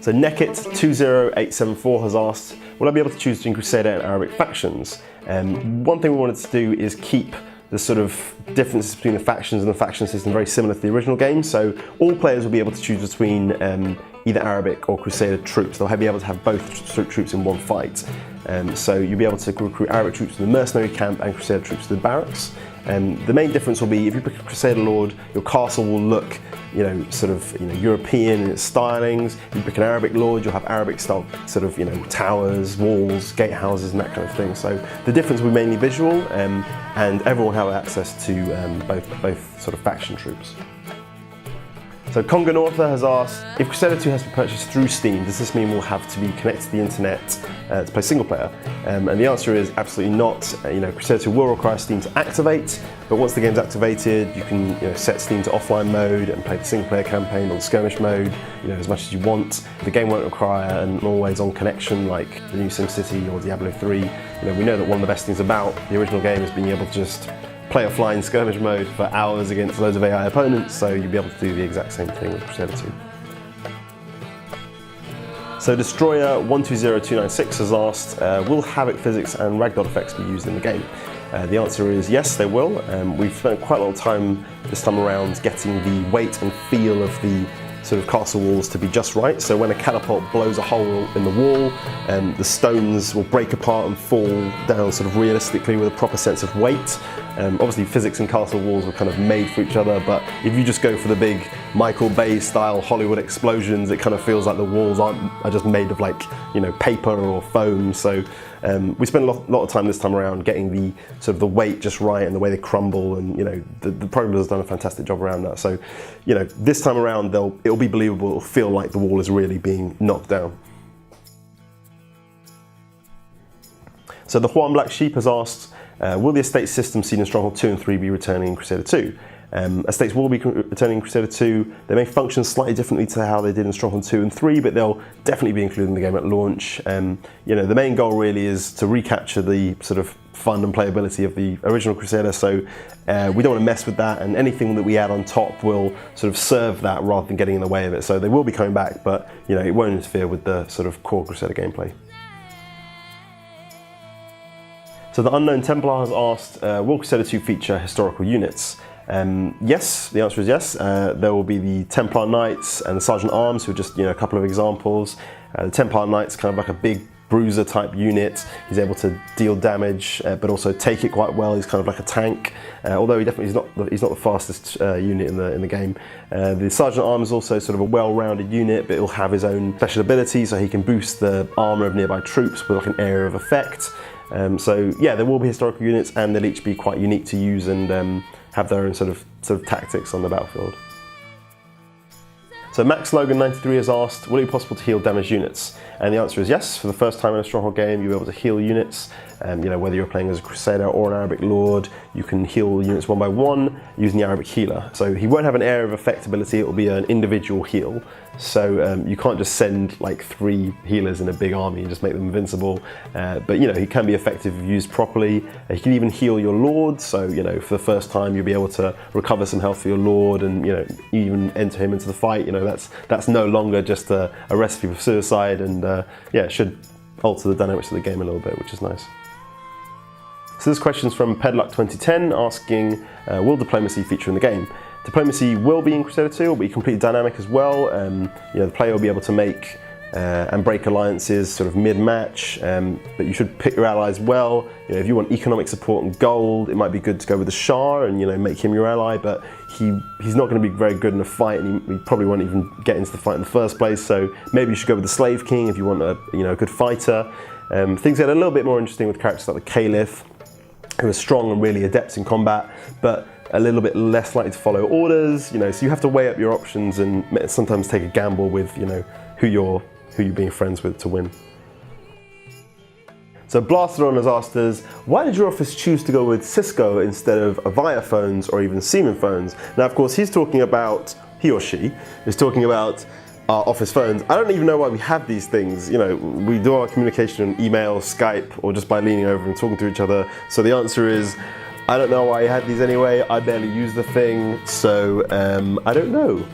So Nekit20874 has asked, will I be able to choose between Crusader and Arabic factions? One thing we wanted to do is keep the sort of differences between the factions and the faction system very similar to the original game. So all players will be able to choose between either Arabic or Crusader troops. They'll be able to have both troops in one fight. So you'll be able to recruit Arabic troops to the mercenary camp and Crusader troops to the barracks. The main difference will be if you pick a Crusader Lord, your castle will look, European in its stylings. If you pick an Arabic Lord, you'll have Arabic style sort of, towers, walls, gatehouses, and that kind of thing. So the difference will be mainly visual, and everyone will have access to both sort of faction troops. So Conga Norther has asked, if Crusader 2 has to be purchased through Steam, does this mean we'll have to be connected to the internet to play single player? And the answer is absolutely not. Crusader 2 will require Steam to activate, but once the game's activated, you can set Steam to offline mode and play the single player campaign or the skirmish mode as much as you want. The game won't require an always-on connection like the new SimCity or Diablo 3. We know that one of the best things about the original game is being able to just play offline skirmish mode for hours against loads of AI opponents, so you'll be able to do the exact same thing with Crusader 2. So Destroyer 120296 has asked, will Havoc physics and ragdoll effects be used in the game? The answer is yes, they will. We've spent quite a lot of time this time around getting the weight and feel of the sort of castle walls to be just right. So when a catapult blows a hole in the wall, the stones will break apart and fall down sort of realistically with a proper sense of weight. Obviously physics and castle walls are kind of made for each other, but if you just go for the big Michael Bay style Hollywood explosions, it kind of feels like the walls are just made of paper or foam. So we spent a lot of time this time around getting the sort of the weight just right and the way they crumble, and the programmer has done a fantastic job around that. So this time around it'll be believable. It'll feel like the wall is really being knocked down. So the Juan Black Sheep has asked, will the estate system seen in Stronghold 2 and 3 be returning in Crusader 2? Estates will be returning in Crusader 2. They may function slightly differently to how they did in Stronghold 2 and 3, but they'll definitely be included in the game at launch. The main goal really is to recapture the sort of fun and playability of the original Crusader, so we don't want to mess with that, and anything that we add on top will sort of serve that rather than getting in the way of it. So they will be coming back, but it won't interfere with the sort of core Crusader gameplay. So the Unknown Templar has asked, will Crusader 2 feature historical units? Yes, the answer is yes. There will be the Templar Knights and the Sergeant Arms, who are just a couple of examples. The Templar Knight's kind of like a big bruiser type unit. He's able to deal damage, but also take it quite well. He's kind of like a tank, although he's not the fastest unit in the game. The Sergeant Arm is also sort of a well-rounded unit, but he'll have his own special ability, so he can boost the armor of nearby troops with like an area of effect. So yeah, there will be historical units, and they'll each be quite unique to use and have their own sort of tactics on the battlefield. So Max Logan 93 has asked, will it be possible to heal damaged units? And the answer is yes. For the first time in a Stronghold game, you'll be able to heal units. Whether you're playing as a Crusader or an Arabic Lord, you can heal units one by one using the Arabic healer. So he won't have an area of effect ability, it will be an individual heal. So you can't just send like 3 healers in a big army and just make them invincible. But he can be effective if used properly. He can even heal your Lord. So for the first time you'll be able to recover some health for your Lord, and even enter him into the fight. That's no longer just a recipe for suicide, and it should alter the dynamics of the game a little bit, which is nice. So this question's from Pedluck2010 asking, will diplomacy feature in the game? Diplomacy will be in Crusader 2, will be completely dynamic as well. The player will be able to make and break alliances sort of mid-match, but you should pick your allies well. If you want economic support and gold, it might be good to go with the Shah and make him your ally, but he's not going to be very good in a fight, and he probably won't even get into the fight in the first place. So maybe you should go with the Slave King if you want a good fighter. Things get a little bit more interesting with characters like the Caliph, who are strong and really adept in combat, but a little bit less likely to follow orders. So you have to weigh up your options and sometimes take a gamble with who you're being friends with to win. So Blasteron has asked us, why did your office choose to go with Cisco instead of Avaya phones or even Siemens phones? Now, of course, he or she is talking about our office phones. I don't even know why we have these things. We do our communication on email, Skype, or just by leaning over and talking to each other. So the answer is, I don't know why I had these anyway. I barely use the thing, so I don't know.